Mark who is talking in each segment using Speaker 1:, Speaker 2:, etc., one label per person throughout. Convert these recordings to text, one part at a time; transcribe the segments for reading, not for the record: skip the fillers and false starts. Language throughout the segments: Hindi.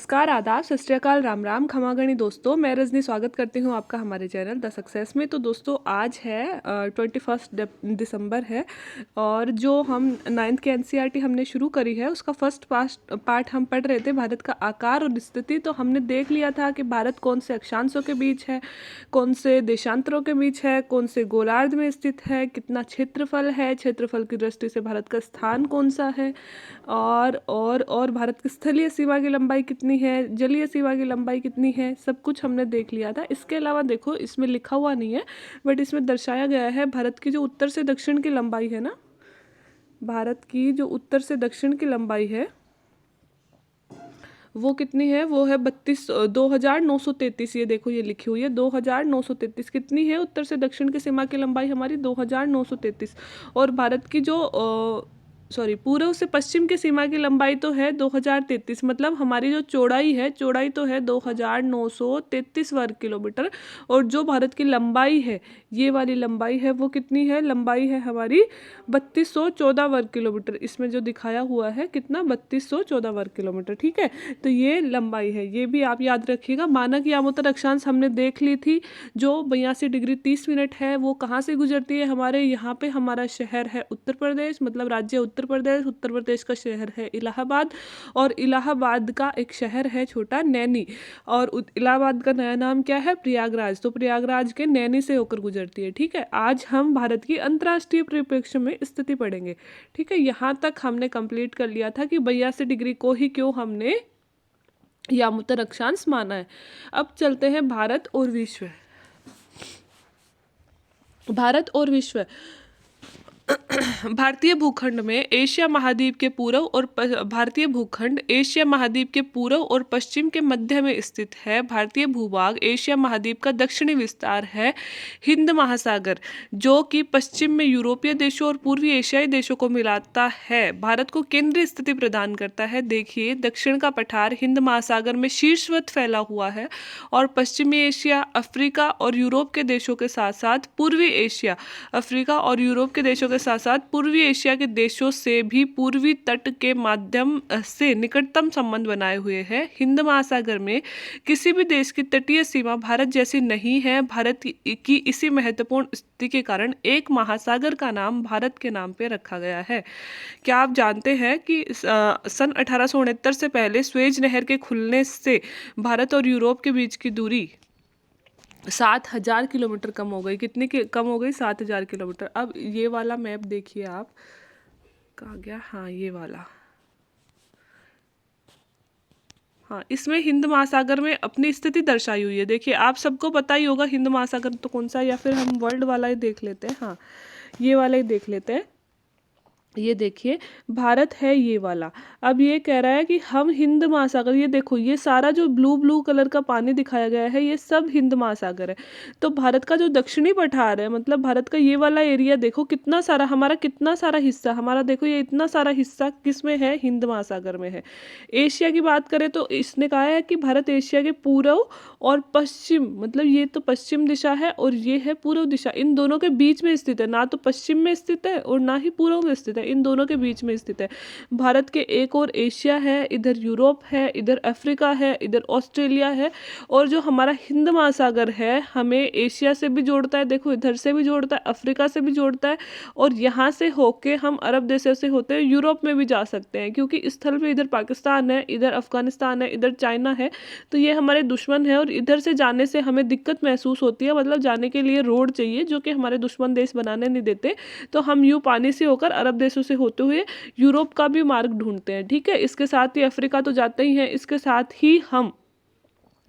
Speaker 1: नमस्कार, आदाब, सत श्री अकाल, राम राम, खमागणी दोस्तों। मैं रजनी स्वागत करती हूँ आपका हमारे चैनल द सक्सेस में। तो दोस्तों आज है 21 दिसंबर है और जो हम 9th के एनसीईआरटी हमने शुरू करी है उसका फर्स्ट पार्ट हम पढ़ रहे थे, भारत का आकार और स्थिति। तो हमने देख लिया था कि भारत कौन से अक्षांशों के बीच है, कौन से देशांतरों के बीच है, कौन से गोलार्ध में स्थित है, कितना क्षेत्रफल है, क्षेत्रफल की दृष्टि से भारत का स्थान कौन सा है, और भारत की स्थलीय सीमा की लंबाई कितनी है, जलीय सीमा की लंबाई कितनी है, सब कुछ हमने देख लिया था। इसके अलावा देखो, इसमें लिखा हुआ नहीं है बट इसमें दर्शाया गया है भारत की जो उत्तर से दक्षिण की लंबाई है ना, भारत की जो उत्तर से दक्षिण की लंबाई है वो कितनी है, वो है 2933। ये देखो, ये लिखी हुई है 2933। कितनी है उत्तर से दक्षिण की सीमा की लंबाई हमारी? 2933। और भारत की जो पूर्व से पश्चिम की सीमा की लंबाई तो है 2033। मतलब हमारी जो चौड़ाई है, चौड़ाई तो है 2933 वर्ग किलोमीटर। और जो भारत की लंबाई है, ये वाली लंबाई है, वो कितनी है? लंबाई है हमारी 3214 वर्ग किलोमीटर। इसमें जो दिखाया हुआ है कितना, 3214 वर्ग किलोमीटर। ठीक है, तो ये लंबाई है, ये भी आप याद रखिएगा। मानक यामोत्तर अक्षांश हमने देख ली थी, जो 82 डिग्री 30 मिनट है, वो कहाँ से गुजरती है? हमारे यहाँ पे हमारा शहर है उत्तर प्रदेश, मतलब राज्य उत्तर प्रदेश, उत्तर प्रदेश का शहर है इलाहाबाद, और इलाहाबाद का एक शहर है छोटा नैनी, और इलाहाबाद का नया नाम क्या है? प्रयागराज। तो प्रयागराज के नैनी से होकर गुजरती है। ठीक है, आज हम भारत की अंतर्राष्ट्रीय परिप्रेक्ष्य में स्थिति पढ़ेंगे। ठीक है, यहाँ तक हमने कंप्लीट कर लिया था कि 82 डिग्री को ही क्यों हमने यामोत्तर अक्षांश माना है। अब चलते हैं भारत और विश्व। भारत और विश्व। भारतीय भूखंड में एशिया महाद्वीप के पूर्व और भारतीय भूखंड एशिया महाद्वीप के पूर्व और पश्चिम के मध्य में स्थित है। भारतीय भूभाग एशिया महाद्वीप का दक्षिणी विस्तार है। हिंद महासागर, जो कि पश्चिम में यूरोपीय देशों और पूर्वी एशियाई देशों को मिलाता है, भारत को केंद्रीय स्थिति प्रदान करता है। देखिए, दक्षिण का पठार हिंद महासागर में शीर्षवत फैला हुआ है और पश्चिमी एशिया, अफ्रीका और यूरोप के देशों के साथ साथ पूर्वी एशिया, अफ्रीका और यूरोप के देशों के साथ साथ पूर्वी एशिया के देशों से भी पूर्वी तट के माध्यम से निकटतम संबंध बनाए हुए हैं। हिंद महासागर में किसी भी देश की तटीय सीमा भारत जैसी नहीं है। भारत की इसी महत्वपूर्ण स्थिति के कारण एक महासागर का नाम भारत के नाम पे रखा गया है। क्या आप जानते हैं कि सन 1869 से पहले स्वेज नहर के खुलने से भारत और यूरोप के बीच की दूरी 7000 किलोमीटर कम हो गई। कितनी कम हो गई? 7000 किलोमीटर। अब ये वाला मैप देखिए आप, कहाँ गया? हाँ, ये वाला। हाँ, इसमें हिंद महासागर में अपनी स्थिति दर्शाई हुई है। देखिए, आप सबको पता ही होगा हिंद महासागर तो कौन सा है, या फिर हम वर्ल्ड वाला ही देख लेते हैं। हाँ, ये वाला ही देख लेते हैं। ये देखिए, भारत है ये वाला। अब ये कह रहा है कि हम हिंद महासागर, ये देखो, ये सारा जो ब्लू ब्लू कलर का पानी दिखाया गया है, ये सब हिंद महासागर है। तो भारत का जो दक्षिणी पठार है, मतलब भारत का ये वाला एरिया, देखो कितना सारा, हमारा कितना सारा हिस्सा, हमारा देखो ये इतना सारा हिस्सा किस में है? हिंद महासागर में है। एशिया की बात करें तो इसने कहा है कि भारत एशिया के पूर्व और पश्चिम, मतलब ये तो पश्चिम दिशा है और ये है पूर्व दिशा, इन दोनों के बीच में स्थित है। ना तो पश्चिम में स्थित है और ना ही पूर्व में स्थित है, इन दोनों के बीच में स्थित है। भारत के एक और एशिया है, इधर यूरोप है, इधर अफ्रीका है, इधर ऑस्ट्रेलिया है। और जो हमारा हिंद महासागर है, हमें एशिया से भी जोड़ता है, देखो इधर से भी जोड़ता है, अफ्रीका से भी जोड़ता है, और यहाँ से होके हम अरब देशों से होते हैं यूरोप में भी जा सकते हैं, क्योंकि स्थल पे इधर पाकिस्तान है, इधर अफगानिस्तान है, इधर चाइना है। तो ये हमारे दुश्मन है और इधर से जाने से हमें दिक्कत महसूस होती है। मतलब जाने के लिए रोड चाहिए, जो कि हमारे दुश्मन देश बनाने नहीं देते। तो हम यूँ पानी से होकर अरब देशों से होते हुए यूरोप का भी मार्ग ढूंढते हैं। ठीक है, इसके साथ ही अफ्रीका तो जाते ही हैं, इसके साथ ही हम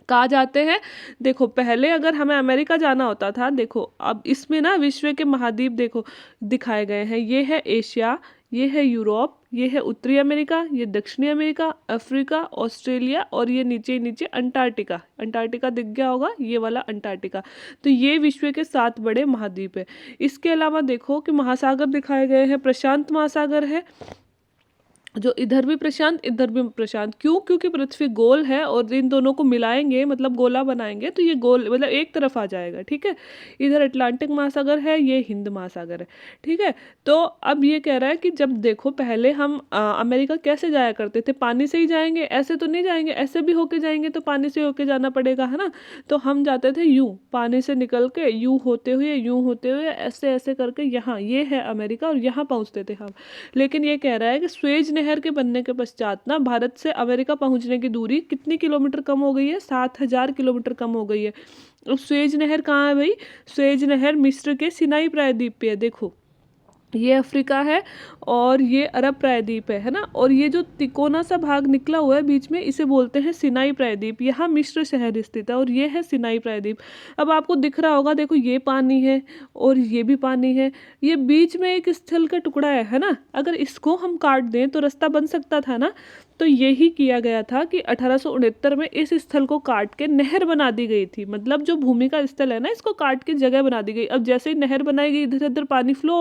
Speaker 1: कहाँ जाते हैं? देखो, पहले अगर हमें अमेरिका जाना होता था, देखो अब इसमें ना विश्व के महाद्वीप देखो दिखाए गए हैं। ये है एशिया, ये है यूरोप, ये है उत्तरी अमेरिका, ये दक्षिणी अमेरिका, अफ्रीका, ऑस्ट्रेलिया, और ये नीचे नीचे अंटार्कटिका। अंटार्कटिका दिख गया होगा, ये वाला अंटार्कटिका। तो ये विश्व के 7 बड़े महाद्वीप है। इसके अलावा देखो कि महासागर दिखाए गए हैं। प्रशांत महासागर है, जो इधर भी प्रशांत इधर भी प्रशांत। क्यों? क्योंकि पृथ्वी गोल है और इन दोनों को मिलाएंगे मतलब गोला बनाएंगे तो ये गोल मतलब एक तरफ आ जाएगा। ठीक है, इधर अटलांटिक महासागर है, ये हिंद महासागर है। ठीक है, तो अब ये कह रहा है कि जब देखो पहले हम अमेरिका कैसे जाया करते थे, पानी से ही जाएंगे, ऐसे तो नहीं जाएंगे, ऐसे भी होके जाएंगे तो पानी से होके जाना पड़ेगा, है ना। तो हम जाते थे यूं पानी से निकल के, यूं होते हुए ऐसे ऐसे करके यहाँ ये है अमेरिका और यहाँ पहुँचते थे हम। लेकिन ये कह रहा है कि स्वेज नहर के बनने के पश्चात ना भारत से अमेरिका पहुंचने की दूरी कितनी किलोमीटर कम हो गई है? 7,000 किलोमीटर कम हो गई है। अब स्वेज नहर कहाँ है भाई? स्वेज नहर मिस्र के सिनाई प्रायद्वीप पे है। देखो ये अफ्रीका है और ये अरब प्रायद्वीप है ना। और ये जो तिकोना सा भाग निकला हुआ है बीच में, इसे बोलते हैं सिनाई प्रायद्वीप। यहाँ मिस्र शहर स्थित है और ये है सिनाई प्रायद्वीप। अब आपको दिख रहा होगा, देखो ये पानी है और ये भी पानी है, ये बीच में एक स्थल का टुकड़ा है ना। अगर इसको हम काट दें तो रास्ता बन सकता था ना। तो यही किया गया था कि 1869 में इस स्थल को काट के नहर बना दी गई थी। मतलब जो भूमि का स्थल है ना, इसको काट के जगह बना दी गई। अब जैसे ही नहर बनाई गई, इधर उधर पानी फ्लो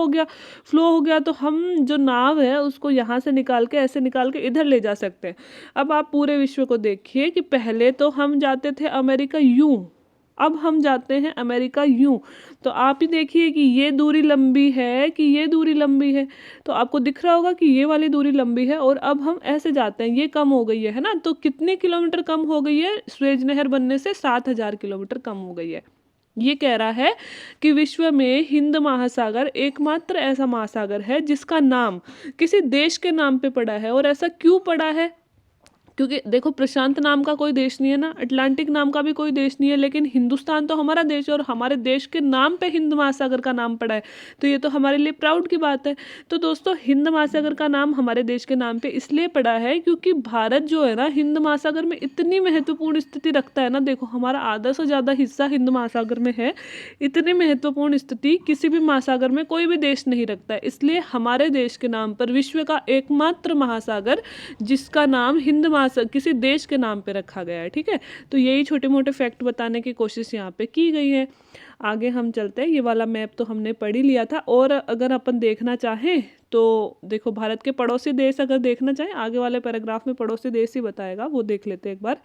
Speaker 1: हो गया तो हम जो नाव है उसको यहाँ से निकाल के ऐसे निकाल के इधर ले जा सकते हैं। अब आप पूरे विश्व को देखिए कि पहले तो हम जाते थे अमेरिका यूं, अब हम जाते हैं अमेरिका यूं। तो आप ही देखिए कि ये दूरी लंबी है कि ये दूरी लंबी है। तो आपको दिख रहा होगा कि ये वाली दूरी लंबी है और अब हम ऐसे जाते हैं, ये कम हो गई है ना। तो कितने किलोमीटर कम हो गई है? स्वेज नहर बनने से 7,000 किलोमीटर कम हो गई है। ये कह रहा है कि विश्व में हिंद महासागर एकमात्र ऐसा महासागर है जिसका नाम किसी देश के नाम पे पड़ा है। और ऐसा क्यों पड़ा है? क्योंकि देखो प्रशांत नाम का कोई देश नहीं है ना, अटलांटिक नाम का भी कोई देश नहीं है, लेकिन हिंदुस्तान तो हमारा देश है और हमारे देश के नाम पे हिंद महासागर का नाम पड़ा है। तो ये तो हमारे लिए प्राउड की बात है। तो दोस्तों हिंद महासागर का नाम हमारे देश के नाम पे इसलिए पड़ा है क्योंकि भारत जो है ना हिंद महासागर में इतनी महत्वपूर्ण स्थिति रखता है ना। देखो हमारा आधा से ज़्यादा हिस्सा हिंद महासागर में है। इतनी महत्वपूर्ण स्थिति किसी भी महासागर में कोई भी देश नहीं रखता है। इसलिए हमारे देश के नाम पर विश्व का एकमात्र महासागर जिसका नाम हिंद किसी देश के नाम पे रखा गया है। ठीक है, तो यही छोटे मोटे फैक्ट बताने की कोशिश यहाँ पे की गई है। आगे हम चलते हैं। ये वाला मैप तो हमने पढ़ ही लिया था। और अगर अपन देखना चाहें तो देखो भारत के पड़ोसी देश अगर देखना चाहें, आगे वाले पैराग्राफ में पड़ोसी देश ही बताएगा, वो देख लेते हैं एक बार।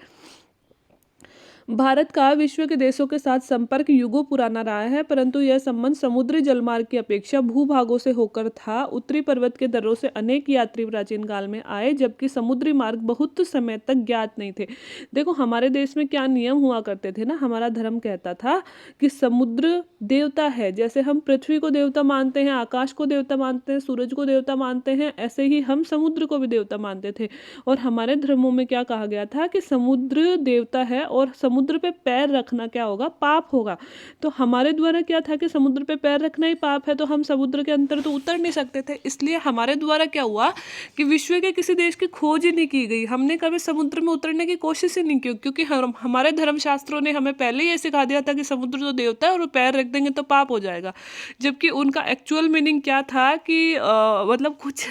Speaker 1: भारत का विश्व के देशों के साथ संपर्क युगों पुराना रहा है, परंतु यह संबंध समुद्री जलमार्ग की अपेक्षा भूभागों से होकर था। उत्तरी पर्वत के दर्रों से अनेक यात्री प्राचीन काल में आए, जबकि समुद्री मार्ग बहुत समय तक ज्ञात नहीं थे। देखो हमारे देश में क्या नियम हुआ करते थे ना, हमारा धर्म कहता था कि समुद्र देवता है। जैसे हम पृथ्वी को देवता मानते हैं, आकाश को देवता मानते हैं, सूरज को देवता मानते हैं, ऐसे ही हम समुद्र को भी देवता मानते थे। और हमारे धर्मों में क्या कहा गया था कि समुद्र देवता है और समुद्र पे पैर रखना क्या होगा? पाप होगा। तो हमारे द्वारा क्या था कि समुद्र पे पैर रखना ही पाप है, तो हम समुद्र के अंदर तो उतर नहीं सकते थे। इसलिए हमारे द्वारा क्या हुआ कि विश्व के किसी देश की खोज ही नहीं की गई। हमने कभी समुद्र में उतरने की कोशिश ही नहीं की, क्योंकि हमारे धर्मशास्त्रों ने हमें पहले ही ये सिखा दिया था कि समुद्र तो देवता है और पैर रख देंगे तो पाप हो जाएगा। जबकि उनका एक्चुअल मीनिंग क्या था कि मतलब कुछ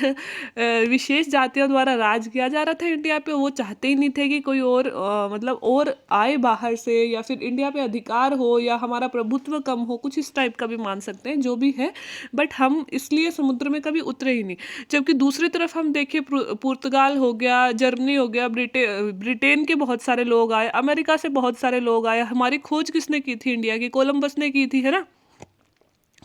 Speaker 1: विशेष जातियों द्वारा राज किया जा रहा था इंडिया पे। वो चाहते ही नहीं थे कि कोई और मतलब और आए बाहर से, या फिर इंडिया पे अधिकार हो, या हमारा प्रभुत्व कम हो, कुछ इस टाइप का भी मान सकते हैं, जो भी है। बट हम इसलिए समुद्र में कभी उतरे ही नहीं। जबकि दूसरी तरफ हम देखें, पुर्तगाल हो गया, जर्मनी हो गया, ब्रिटेन के बहुत सारे लोग आए, अमेरिका से बहुत सारे लोग आए। हमारी खोज किसने की थी? इंडिया की कोलंबस ने की थी, है ना।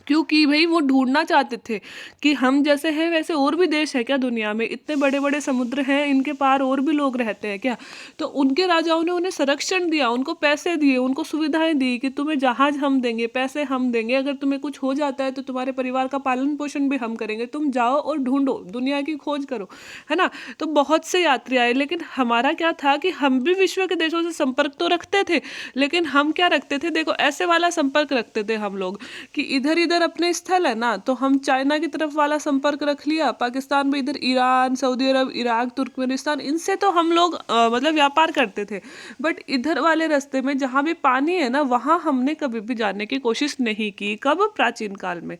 Speaker 1: क्योंकि भाई वो ढूंढना चाहते थे कि हम जैसे हैं वैसे और भी देश है क्या दुनिया में, इतने बड़े बड़े समुद्र हैं, इनके पार और भी लोग रहते हैं क्या। तो उनके राजाओं ने उन्हें संरक्षण दिया, उनको पैसे दिए, उनको सुविधाएं दी कि तुम्हें जहाज हम देंगे, पैसे हम देंगे, अगर तुम्हें कुछ हो जाता है तो तुम्हारे परिवार का पालन पोषण भी हम करेंगे, तुम जाओ और ढूंढो, दुनिया की खोज करो, है ना। तो बहुत से यात्री आए। लेकिन हमारा क्या था कि हम भी विश्व के देशों से संपर्क तो रखते थे, लेकिन हम क्या रखते थे? देखो ऐसे वाला संपर्क रखते थे हम लोग कि इधर इधर अपने स्थल है ना, तो हम चाइना की तरफ वाला संपर्क रख लिया, पाकिस्तान में इधर ईरान, सऊदी अरब, इराक, तुर्कमेनिस्तान, इनसे तो हम लोग मतलब व्यापार करते थे। बट इधर वाले रास्ते में जहाँ भी पानी है ना, वहाँ हमने कभी भी जाने की कोशिश नहीं की। कब? प्राचीन काल में।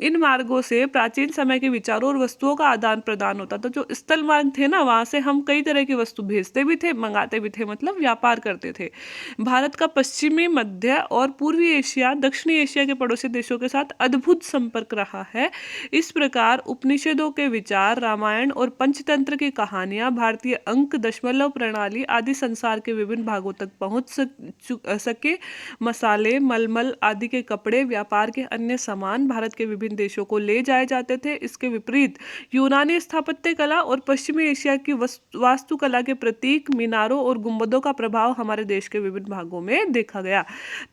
Speaker 1: इन मार्गों से प्राचीन समय के विचारों और वस्तुओं का आदान प्रदान होता था। जो स्थल मार्ग थे ना, वहाँ से हम कई तरह की वस्तु भेजते भी थे, मंगाते भी थे, मतलब व्यापार करते थे। भारत का पश्चिमी, मध्य और पूर्वी एशिया, दक्षिणी एशिया के पड़ोसी देशों के साथ अद्भुत संपर्क रहा है। इस प्रकार उपनिषदों के विचार, रामायण और पंचतंत्र की कहानियां, भारतीय अंक, दशमलव प्रणाली आदि संसार के विभिन्न भागों तक पहुंच सके। मसाले, मलमल आदि के कपड़े, व्यापार के अन्य सामान भारत के विभिन्न देशों को ले जाए जाते थे। इसके विपरीत यूनानी स्थापत्य कला और पश्चिमी एशिया की वास्तुकला के प्रतीक, मीनारों और गुंबदों का प्रभाव हमारे देश के विभिन्न भागों में देखा गया।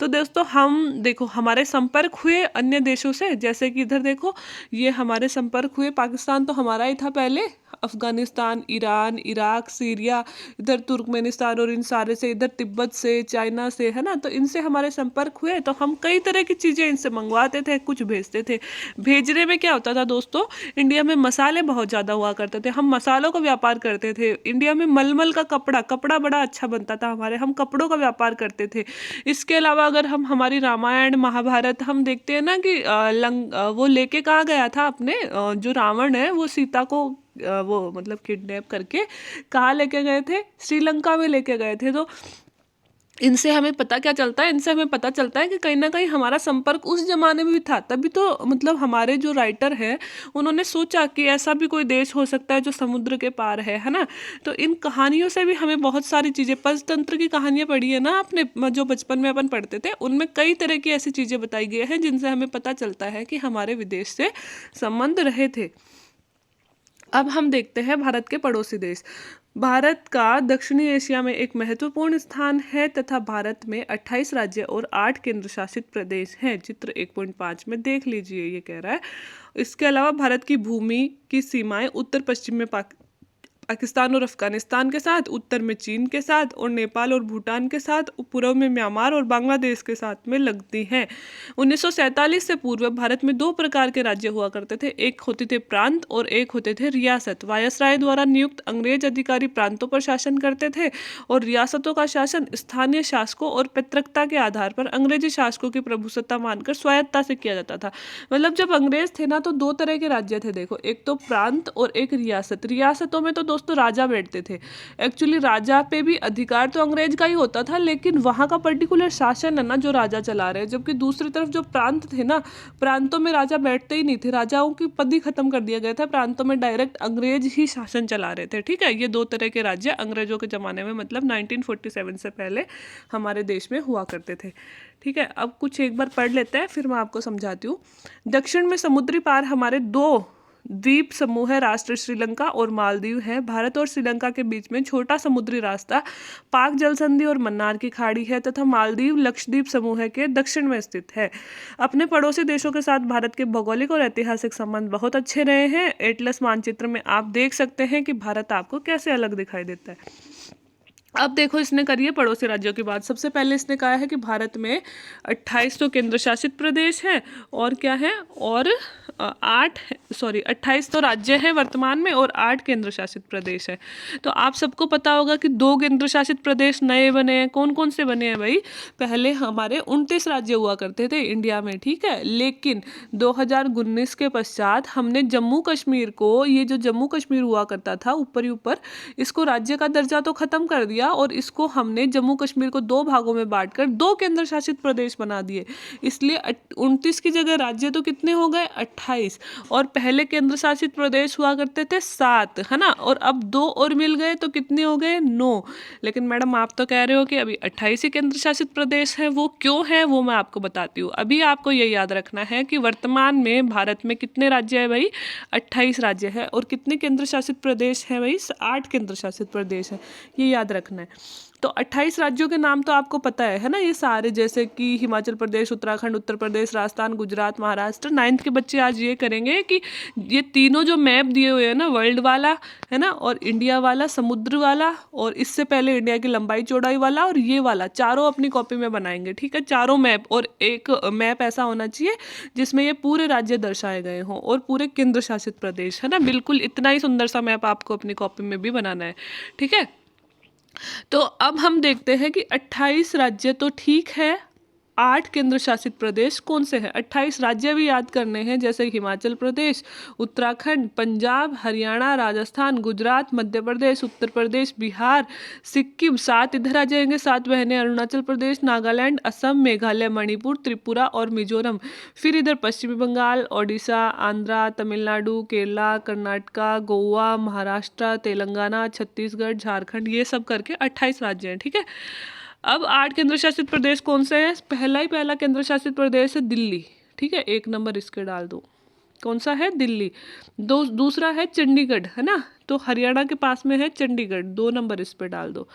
Speaker 1: तो दोस्तों हम देखो हमारे संपर्क हुए अन्य देशों से, जैसे कि इधर देखो ये हमारे संपर्क हुए, पाकिस्तान तो हमारा ही था पहले, अफगानिस्तान, ईरान, इराक, सीरिया, इधर तुर्कमेनिस्तान और इन सारे से, इधर तिब्बत से, चाइना से, है ना। तो इनसे हमारे संपर्क हुए तो हम कई तरह की चीज़ें इनसे मंगवाते थे, कुछ भेजते थे। भेजने में क्या होता था दोस्तों, इंडिया में मसाले बहुत ज़्यादा हुआ करते थे, हम मसालों का व्यापार करते थे। इंडिया में मलमल का कपड़ा बड़ा अच्छा बनता था हमारे, हम कपड़ों का व्यापार करते थे। इसके अलावा अगर हम हमारी रामायण महाभारत हम देखते हैं ना कि वो लेके कहाँ गया था अपने, जो रावण है वो सीता को वो मतलब किडनैप करके कहाँ लेके गए थे, श्रीलंका में लेके गए थे। तो इनसे हमें पता क्या चलता है, इनसे हमें पता चलता है कि कहीं ना कहीं हमारा संपर्क उस जमाने में भी था। तभी तो मतलब हमारे जो राइटर हैं उन्होंने सोचा कि ऐसा भी कोई देश हो सकता है जो समुद्र के पार है ना। तो इन कहानियों से भी हमें बहुत सारी चीज़ें, पंचतंत्र की कहानियाँ पढ़ी है ना आपने, जो बचपन में अपन पढ़ते थे, उनमें कई तरह की ऐसी चीज़ें बताई गई हैं जिनसे हमें पता चलता है कि हमारे विदेश से संबंध रहे थे। अब हम देखते हैं भारत के पड़ोसी देश। भारत का दक्षिणी एशिया में एक महत्वपूर्ण स्थान है तथा भारत में 28 राज्य और 8 केंद्र शासित प्रदेश हैं। चित्र 1.5 में देख लीजिए, ये कह रहा है। इसके अलावा भारत की भूमि की सीमाएं उत्तर पश्चिम में पाकिस्तान और अफगानिस्तान के साथ, उत्तर में चीन के साथ और नेपाल और भूटान के साथ, पूर्व में म्यांमार और बांग्लादेश के साथ में लगती हैं। 1947 से पूर्व भारत में 2 प्रकार के राज्य हुआ करते थे, एक होते थे प्रांत और एक होते थे रियासत। वायसराय द्वारा नियुक्त अंग्रेज अधिकारी प्रांतों पर शासन करते थे और रियासतों का शासन स्थानीय शासकों और पैतृकता के आधार पर अंग्रेजी शासकों की प्रभुसत्ता मानकर स्वायत्ता से किया जाता था। मतलब जब अंग्रेज थे ना तो 2 तरह के राज्य थे, देखो, एक तो प्रांत और एक रियासत। रियासतों में तो दोस्तों राजा बैठते थे। एक्चुअली राजा पे भी अधिकार तो अंग्रेज का ही होता था, लेकिन वहाँ का पर्टिकुलर शासन है ना जो राजा चला रहे हैं। जबकि दूसरी तरफ जो प्रांत थे ना, प्रांतों में राजा बैठते ही नहीं थे, राजाओं की पद ही खत्म कर दिया गया था, प्रांतों में डायरेक्ट अंग्रेज ही शासन चला रहे थे। ठीक है, ये 2 तरह के राज्य अंग्रेजों के ज़माने में, मतलब 1947 से पहले हमारे देश में हुआ करते थे। ठीक है, अब कुछ एक बार पढ़ लेते हैं फिर मैं आपको समझाती हूँ। दक्षिण में समुद्री पार हमारे 2 द्वीप समूह है, राष्ट्र श्रीलंका और मालदीव है। भारत और श्रीलंका के बीच में छोटा समुद्री रास्ता पाक जल संधि और मन्नार की खाड़ी है तथा मालदीव लक्षद्वीप समूह के दक्षिण में स्थित है। अपने पड़ोसी देशों के साथ भारत के भौगोलिक और ऐतिहासिक संबंध बहुत अच्छे रहे हैं। एटलस मानचित्र में आप देख सकते हैं कि भारत आपको कैसे अलग दिखाई देता है। अब देखो इसने करी है पड़ोसी राज्यों की बात। सबसे पहले इसने कहा है कि भारत में 28 तो केंद्र शासित प्रदेश हैं और क्या है, और 28 तो राज्य हैं वर्तमान में और 8 केंद्र शासित प्रदेश है। तो आप सबको पता होगा कि 2 केंद्र शासित प्रदेश नए बने हैं। कौन कौन से बने हैं भाई? पहले हमारे 29 राज्य हुआ करते थे इंडिया में, ठीक है, लेकिन 2019 के पश्चात हमने जम्मू कश्मीर को, ये जो जम्मू कश्मीर हुआ करता था ऊपर ही ऊपर, इसको राज्य का दर्जा तो खत्म कर दिया और इसको हमने जम्मू कश्मीर को 2 भागों में बांटकर 2 केंद्र शासित प्रदेश बना दिए। इसलिए 29 की जगह राज्य तो कितने हो गए? 28। और पहले केंद्र शासित प्रदेश हुआ करते थे 7, है ना, और अब 2 और मिल गए तो कितने हो गए? 9। लेकिन मैडम आप तो कह रहे हो कि अभी 28 ही केंद्र शासित प्रदेश हैं, वो क्यों है वो मैं आपको बताती हूँ। अभी आपको ये याद रखना है कि वर्तमान में भारत में कितने राज्य है भाई? 28 राज्य है। और कितने केंद्र शासित प्रदेश हैं भाई? 8 केंद्र शासित प्रदेश हैं, ये याद रखना है। तो 28 राज्यों के नाम तो आपको पता है ना, ये सारे, जैसे कि हिमाचल प्रदेश, उत्तराखंड, उत्तर प्रदेश, राजस्थान, गुजरात, महाराष्ट्र। 9th के बच्चे आज ये करेंगे कि ये तीनों जो मैप दिए हुए हैं ना, वर्ल्ड वाला है ना, और इंडिया वाला, समुद्र वाला, और इससे पहले इंडिया की लंबाई चौड़ाई वाला, और ये वाला, चारों अपनी कॉपी में बनाएंगे। ठीक है, चारों मैप, और एक मैप ऐसा होना चाहिए जिसमें ये पूरे राज्य दर्शाए गए हों और पूरे केंद्र शासित प्रदेश, है ना। बिल्कुल इतना ही सुंदर सा मैप आपको अपनी कॉपी में भी बनाना है। ठीक है, तो अब हम देखते हैं कि 28 राज्य तो ठीक है, 8 केंद्र शासित प्रदेश कौन से हैं? 28 राज्य भी याद करने हैं, जैसे हिमाचल प्रदेश, उत्तराखंड, पंजाब, हरियाणा, राजस्थान, गुजरात, मध्य प्रदेश, उत्तर प्रदेश, बिहार, सिक्किम। 7 इधर आ जाएंगे, 7 बहनें, अरुणाचल प्रदेश, नागालैंड, असम, मेघालय, मणिपुर, त्रिपुरा और मिजोरम। फिर इधर पश्चिमी बंगाल, ओडिशा, आंध्रा, तमिलनाडु, केरला, कर्नाटका, गोवा, महाराष्ट्र, तेलंगाना, छत्तीसगढ़, झारखंड, ये सब करके 28 राज्य हैं। ठीक है, अब 8 केंद्र शासित प्रदेश कौन से हैं? पहला केंद्र शासित प्रदेश है दिल्ली। ठीक है, 1 नंबर इसके डाल दो, कौन सा है? दिल्ली। दूसरा है चंडीगढ़, है ना, तो हरियाणा के पास में है चंडीगढ़, 2 नंबर इस पे डाल दो।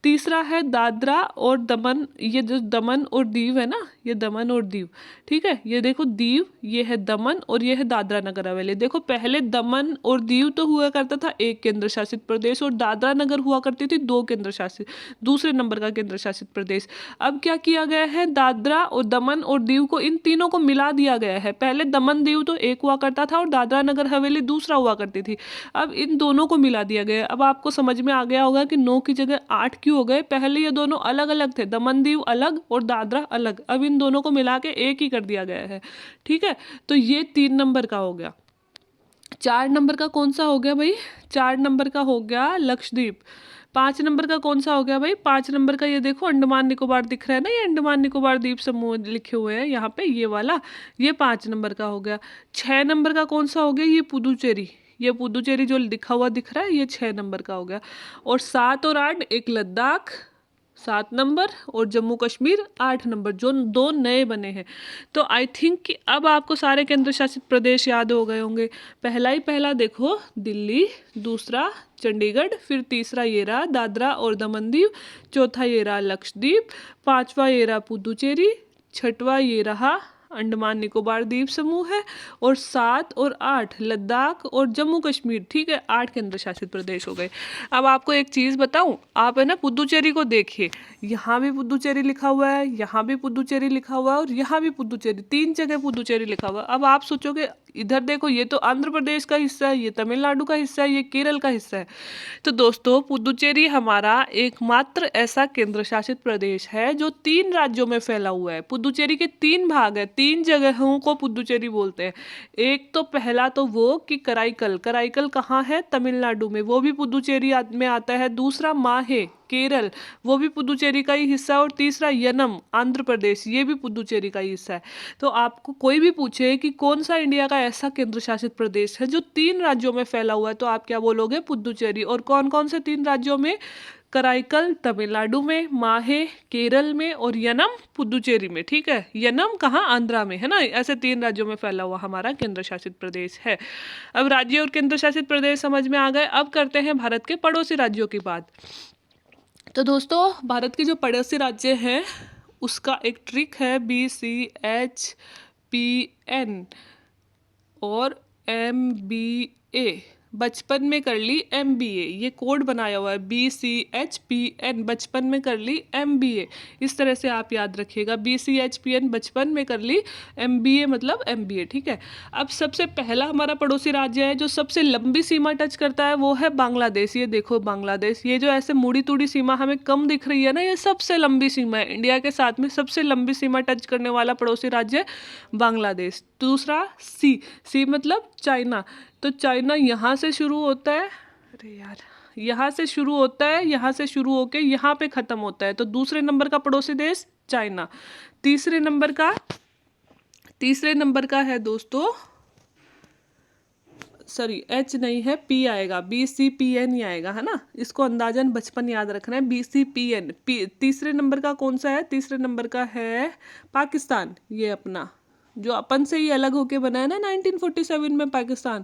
Speaker 1: तीसरा है दादरा और दमन, ये जो दमन और दीव है ना, ये दमन और दीव। ठीक है, ये देखो दीव, ये है दमन और ये है दादरा नगर हवेली। देखो पहले दमन और दीव तो हुआ करता था 1 केंद्र शासित प्रदेश, और दादरा नगर हुआ करती थी 2 केंद्र शासित, दूसरे नंबर का केंद्र शासित प्रदेश। अब क्या किया गया है? दादरा और दमन और दीव को, इन तीनों को मिला दिया गया है। पहले दमन दीव तो 1 हुआ करता था और दादरा नगर हवेली दूसरा हुआ करती थी, अब इन दोनों को मिला दिया गया है। अब आपको समझ में आ गया होगा कि 9 की जगह 8 क्यों हो गए। पहले ये दोनों अलग अलग थे, दमन दीव अलग और दादरा अलग, अब इन दोनों को मिला के एक ही कर दिया गया है। ठीक है, तो ये 3 नंबर का हो गया। 4 नंबर का कौन सा हो गया भाई? 4 नंबर का हो गया लक्षद्वीप। 5 नंबर का कौन सा हो गया भाई? 5 नंबर का ये देखो अंडमान निकोबार दिख रहा है ना, ये अंडमान निकोबार द्वीप समूह लिखे हुए हैं यहाँ पे, ये वाला, ये 5 नंबर का हो गया। 6 नंबर का कौन सा हो गया? ये पुदुचेरी, ये पुदुचेरी जो लिखा हुआ दिख रहा है, ये 6 नंबर का हो गया। और 7 और 8 एक लद्दाख 7 नंबर और जम्मू कश्मीर 8 नंबर, जो 2 नए बने हैं। तो आई थिंक कि अब आपको सारे केंद्र शासित प्रदेश याद हो गए होंगे। पहला देखो दिल्ली, दूसरा चंडीगढ़, फिर तीसरा ये रहा दादरा और दमन दीव, चौथा ये रहा लक्षद्वीप, 5वां ये रहा पुदुचेरी, 6वां ये रहा अंडमान निकोबार द्वीप समूह है, और 7 और 8 लद्दाख और जम्मू कश्मीर। ठीक है, 8 केंद्र शासित प्रदेश हो गए। अब आपको एक चीज़ बताऊं, आप है ना पुदुचेरी को देखिए, यहाँ भी पुदुचेरी लिखा हुआ है, यहाँ भी पुदुचेरी लिखा हुआ है और यहाँ भी पुदुचेरी, 3 जगह पुदुचेरी लिखा हुआ है। अब आप सोचोगे इधर देखो, ये तो आंध्र प्रदेश का हिस्सा है, ये तमिलनाडु का हिस्सा है, ये केरल का हिस्सा है। तो दोस्तों पुदुचेरी हमारा एकमात्र ऐसा केंद्र शासित प्रदेश है जो 3 राज्यों में फैला हुआ है। पुदुचेरी के 3 भाग है, 3 जगहों को पुदुचेरी बोलते हैं। एक तो पहला तो वो कि कराईकल, कराईकल कहाँ है? तमिलनाडु में, वो भी पुदुचेरी में आता है। दूसरा माहे केरल, वो भी पुदुचेरी का ही हिस्सा है। और तीसरा यनम आंध्र प्रदेश, ये भी पुदुचेरी का ही हिस्सा है। तो आपको कोई भी पूछे कि कौन सा इंडिया का ऐसा केंद्र शासित प्रदेश है जो 3 राज्यों में फैला हुआ है, तो आप क्या बोलोगे? पुदुचेरी। और कौन कौन से 3 राज्यों में? कराईकल तमिलनाडु में, माहे केरल में और यनम पुदुचेरी में। ठीक है, यनम कहाँ? आंध्रा में, है ना। ऐसे 3 राज्यों में फैला हुआ हमारा केंद्र शासित प्रदेश है। अब राज्य और केंद्र शासित प्रदेश समझ में आ गए। अब करते हैं भारत के पड़ोसी राज्यों की बात। तो दोस्तों भारत के जो पड़ोसी राज्य हैं उसका एक ट्रिक है, BCHPN और MBA। बचपन में कर ली MBA, ये कोड बनाया हुआ है BCHPN, बचपन में कर ली MBA। इस तरह से आप याद रखिएगा, BCHPN बचपन में कर ली, MBA मतलब MBA। ठीक है, अब सबसे पहला हमारा पड़ोसी राज्य है जो सबसे लंबी सीमा टच करता है, वो है बांग्लादेश। ये देखो बांग्लादेश, ये जो ऐसे मुड़ी तुड़ी सीमा हमें कम दिख रही है ना, ये सबसे लंबी सीमा है। इंडिया के साथ में सबसे लंबी सीमा टच करने वाला पड़ोसी राज्य है बांग्लादेश। दूसरा सी मतलब चाइना, तो चाइना यहाँ से शुरू होता है, अरे यार, यहाँ से शुरू होता है, यहाँ से शुरू होके यहाँ पे ख़त्म होता है। तो दूसरे नंबर का पड़ोसी देश चाइना। तीसरे नंबर का है दोस्तों, सॉरी H नहीं है, P आएगा, BCPN ही आएगा, है ना। इसको अंदाजन बचपन याद रखना है, BCPN। तीसरे नंबर का कौन सा है? तीसरे नंबर का है पाकिस्तान, ये अपना जो अपन से ही अलग होके बना है ना 1947 में पाकिस्तान।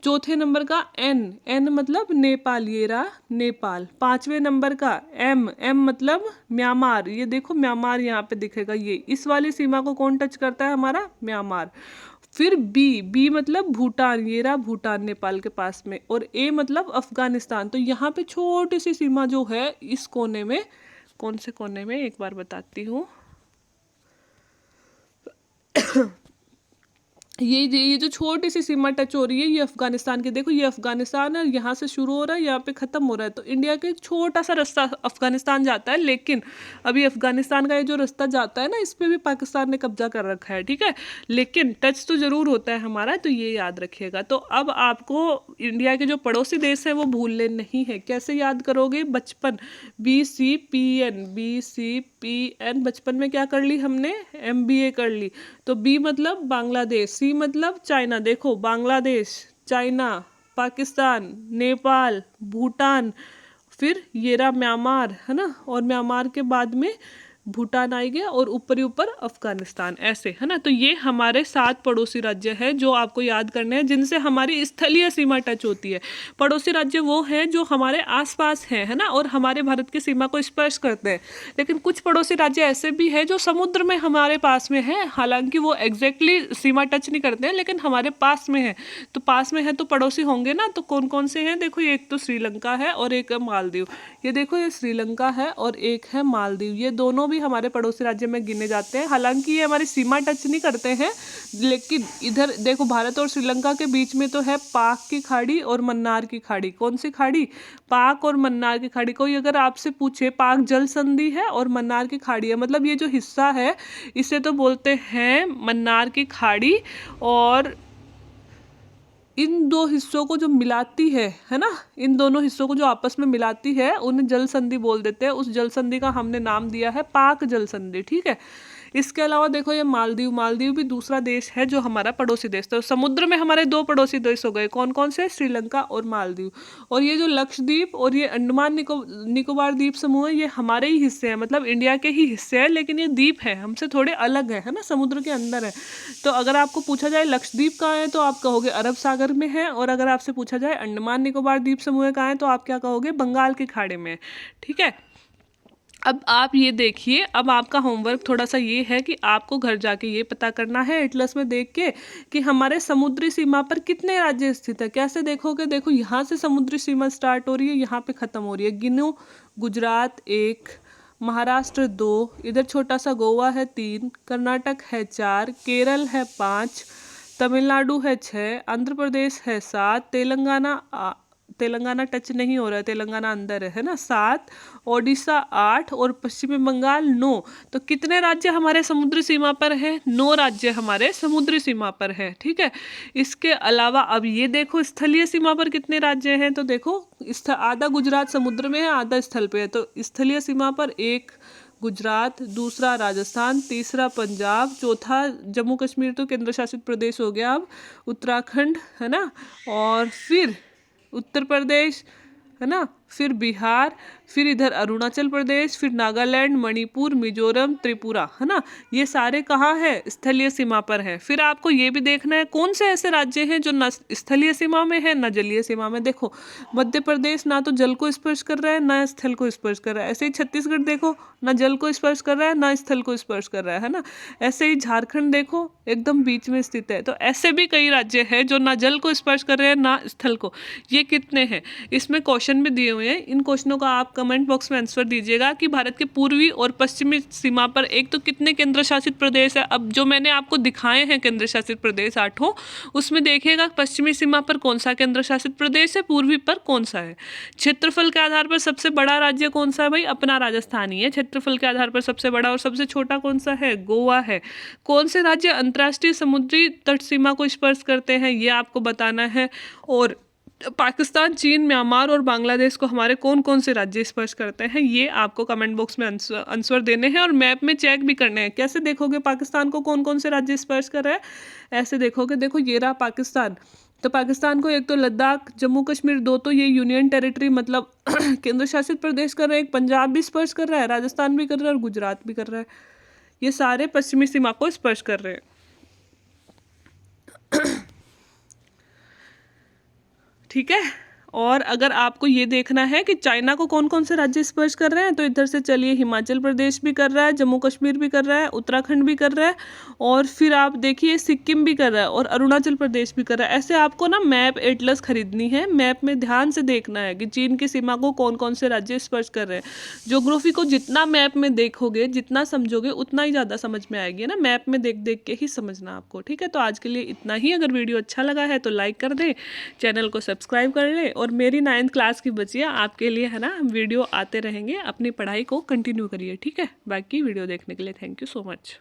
Speaker 1: चौथे नंबर का N मतलब नेपाल, ये रहा नेपाल। 5वें नंबर का M मतलब म्यांमार, ये देखो म्यांमार यहाँ पे दिखेगा, ये इस वाली सीमा को कौन टच करता है? हमारा म्यांमार। फिर B मतलब भूटान, ये रहा भूटान नेपाल के पास में। और A मतलब अफगानिस्तान। तो यहाँ पे छोटी सी सीमा जो है इस कोने में, कौन से कोने में एक बार बताती हूँ ये जो छोटी सी सीमा टच हो रही है ये अफगानिस्तान की, देखो ये अफगानिस्तान है, यहाँ से शुरू हो रहा है यहाँ पे ख़त्म हो रहा है। तो इंडिया का एक छोटा सा रास्ता अफगानिस्तान जाता है, लेकिन अभी अफगानिस्तान का ये जो रास्ता जाता है ना, इस पे भी पाकिस्तान ने कब्जा कर रखा है, ठीक है। लेकिन टच तो ज़रूर होता है हमारा, तो ये याद रखिएगा। तो अब आपको इंडिया के जो पड़ोसी देश हैं वो भूलने नहीं है। कैसे याद करोगे? बचपन, BCPN बचपन में क्या कर ली हमने? MBA कर ली। तो बी मतलब बांग्लादेश, सी मतलब चाइना, देखो बांग्लादेश, चाइना, पाकिस्तान, नेपाल, भूटान, फिर ये रहा म्यांमार, है ना, और म्यांमार के बाद में भूटान आई गया, और ऊपर ही ऊपर अफगानिस्तान, ऐसे, है ना। तो ये हमारे 7 पड़ोसी राज्य हैं जो आपको याद करने हैं, जिनसे हमारी स्थलीय सीमा टच होती है। पड़ोसी राज्य वो हैं जो हमारे आसपास हैं, है ना, और हमारे भारत की सीमा को स्पर्श करते हैं। लेकिन कुछ पड़ोसी राज्य ऐसे भी हैं जो समुद्र में हमारे पास में हैं, हालांकि वो एग्जैक्टली सीमा टच नहीं करते हैं, लेकिन हमारे पास में है। तो पास में है तो पड़ोसी होंगे ना। तो कौन कौन से हैं? देखो, ये एक तो श्रीलंका है और एक है मालदीव। ये देखो, ये श्रीलंका है और एक है मालदीव। ये दोनों भी हमारे पड़ोसी राज्य में गिने जाते हैं। हालांकि ये हमारी सीमा टच नहीं करते हैं, लेकिन इधर देखो, भारत और श्रीलंका के बीच में तो है पाक की खाड़ी और मन्नार की खाड़ी। कौन सी खाड़ी? पाक और मन्नार की खाड़ी। कोई अगर आपसे पूछे, पाक जल संधि है और मन्नार की खाड़ी है, मतलब ये जो हिस्सा है इसे तो बोलते हैं मन्नार की खाड़ी। और इन दो हिस्सों को जो मिलाती है ना, इन दोनों हिस्सों को जो आपस में मिलाती है उन्हें जल संधि बोल देते हैं। उस जल संधि का हमने नाम दिया है पाक जल संधि, ठीक है। इसके अलावा देखो, ये मालदीव भी दूसरा देश है जो हमारा पड़ोसी देश। तो समुद्र में हमारे 2 पड़ोसी देश हो गए, कौन कौन से? श्रीलंका और मालदीव। और ये जो लक्षद्वीप और ये अंडमान निकोबार द्वीप समूह है, ये हमारे ही हिस्से हैं, मतलब इंडिया के ही हिस्से हैं, लेकिन ये द्वीप है, हमसे थोड़े अलग है ना, समुद्र के अंदर है। तो अगर आपको पूछा जाए लक्षद्वीप कहाँ है, तो आप कहोगे अरब सागर में है। और अगर आपसे पूछा जाए अंडमान निकोबार द्वीप समूह कहाँ है, तो आप क्या कहोगे? बंगाल की खाड़ी में, ठीक है। अब आप ये देखिए, अब आपका होमवर्क थोड़ा सा ये है कि आपको घर जाके ये पता करना है एटलस में देख के कि हमारे समुद्री सीमा पर कितने राज्य स्थित है। कैसे देखोगे? देखो, यहाँ से समुद्री सीमा स्टार्ट हो रही है, यहाँ पे ख़त्म हो रही है। गिनो, गुजरात 1, महाराष्ट्र 2, इधर छोटा सा गोवा है 3, कर्नाटक है 4, केरल है 5, तमिलनाडु है 6, आंध्र प्रदेश है 7, तेलंगाना टच नहीं हो रहा है, तेलंगाना अंदर है ना, 7, ओडिशा 8 और पश्चिमी बंगाल 9। तो कितने राज्य हमारे समुद्री सीमा पर हैं? 9 राज्य हमारे समुद्री सीमा पर हैं, ठीक है। इसके अलावा अब ये देखो, स्थलीय सीमा पर कितने राज्य हैं? तो देखो, आधा गुजरात समुद्र में है, आधा स्थल पे है। तो स्थलीय सीमा पर 1 गुजरात, दूसरा राजस्थान, तीसरा पंजाब, चौथा जम्मू कश्मीर तो केंद्र शासित प्रदेश हो गया अब, उत्तराखंड, है ना, और फिर उत्तर प्रदेश, है ना, फिर बिहार, फिर इधर अरुणाचल प्रदेश, फिर नागालैंड, मणिपुर, मिजोरम, त्रिपुरा, है ना। ये सारे कहाँ है? स्थलीय सीमा पर है। फिर आपको ये भी देखना है कौन से ऐसे राज्य हैं जो न स्थलीय सीमा में है न जलीय सीमा में। देखो, मध्य प्रदेश ना तो जल को स्पर्श कर रहा है ना स्थल को स्पर्श कर रहा है। ऐसे ही छत्तीसगढ़ देखो, ना जल को स्पर्श कर रहा है ना स्थल को स्पर्श कर रहा है ना। ऐसे ही झारखंड देखो, एकदम बीच में स्थित है। तो ऐसे भी कई राज्य हैं जो ना जल को स्पर्श कर रहे हैं ना स्थल को। ये कितने हैं? इसमें क्वेश्चन भी दिए हुए हैं, इन क्वेश्चनों का आप कमेंट बॉक्स में आंसर दीजिएगा कि भारत के पूर्वी और पश्चिमी सीमा पर एक तो कितने केंद्र शासित प्रदेश है। अब जो मैंने आपको दिखाए हैं केंद्र शासित प्रदेश 8, उसमें देखिएगा पश्चिमी सीमा पर कौन सा केंद्र शासित प्रदेश है, पूर्वी पर कौन सा है। क्षेत्रफल के आधार पर सबसे बड़ा राज्य कौन सा है? भाई अपना राजस्थान ही है क्षेत्रफल के आधार पर सबसे बड़ा। और सबसे छोटा कौन सा है? गोवा है। कौन से राज्य अंतर्राष्ट्रीय समुद्री तट सीमा को स्पर्श करते हैं, ये आपको बताना है। और पाकिस्तान, चीन, म्यांमार और बांग्लादेश को हमारे कौन कौन से राज्य स्पर्श करते हैं, ये आपको कमेंट बॉक्स में आंसर देने हैं। और मैप में चेक भी करने हैं। कैसे देखोगे पाकिस्तान को कौन कौन से राज्य स्पर्श कर रहे हैं? ऐसे देखोगे, देखो ये रहा पाकिस्तान। तो पाकिस्तान को एक तो लद्दाख, जम्मू कश्मीर 2 तो ये यूनियन टेरिटरी मतलब केंद्र शासित प्रदेश कर रहे हैं। एक पंजाब भी स्पर्श कर रहा है, राजस्थान भी कर रहा है और गुजरात भी कर रहा है। ये सारे पश्चिमी सीमा को स्पर्श कर रहे हैं। ठीक है। और अगर आपको ये देखना है कि चाइना को कौन कौन से राज्य स्पर्श कर रहे हैं, तो इधर से चलिए हिमाचल प्रदेश भी कर रहा है, जम्मू कश्मीर भी कर रहा है, उत्तराखंड भी कर रहा है, और फिर आप देखिए सिक्किम भी कर रहा है और अरुणाचल प्रदेश भी कर रहा है। ऐसे आपको ना मैप एटलस खरीदनी है, मैप में ध्यान से देखना है कि चीन की सीमा को कौन कौन से राज्य स्पर्श कर रहे हैं। ज्योग्राफी को जितना मैप में देखोगे, जितना समझोगे, उतना ही ज़्यादा समझ में आएगी ना, मैप में देख देख के ही समझना आपको। ठीक है, तो आज के लिए इतना ही। अगर वीडियो अच्छा लगा है तो लाइक कर दें, चैनल को सब्सक्राइब कर लें, और मेरी 9th क्लास की बच्चियाँ आपके लिए है ना वीडियो आते रहेंगे। अपनी पढ़ाई को कंटिन्यू करिए। ठीक है, बाकी वीडियो देखने के लिए थैंक यू सो मच।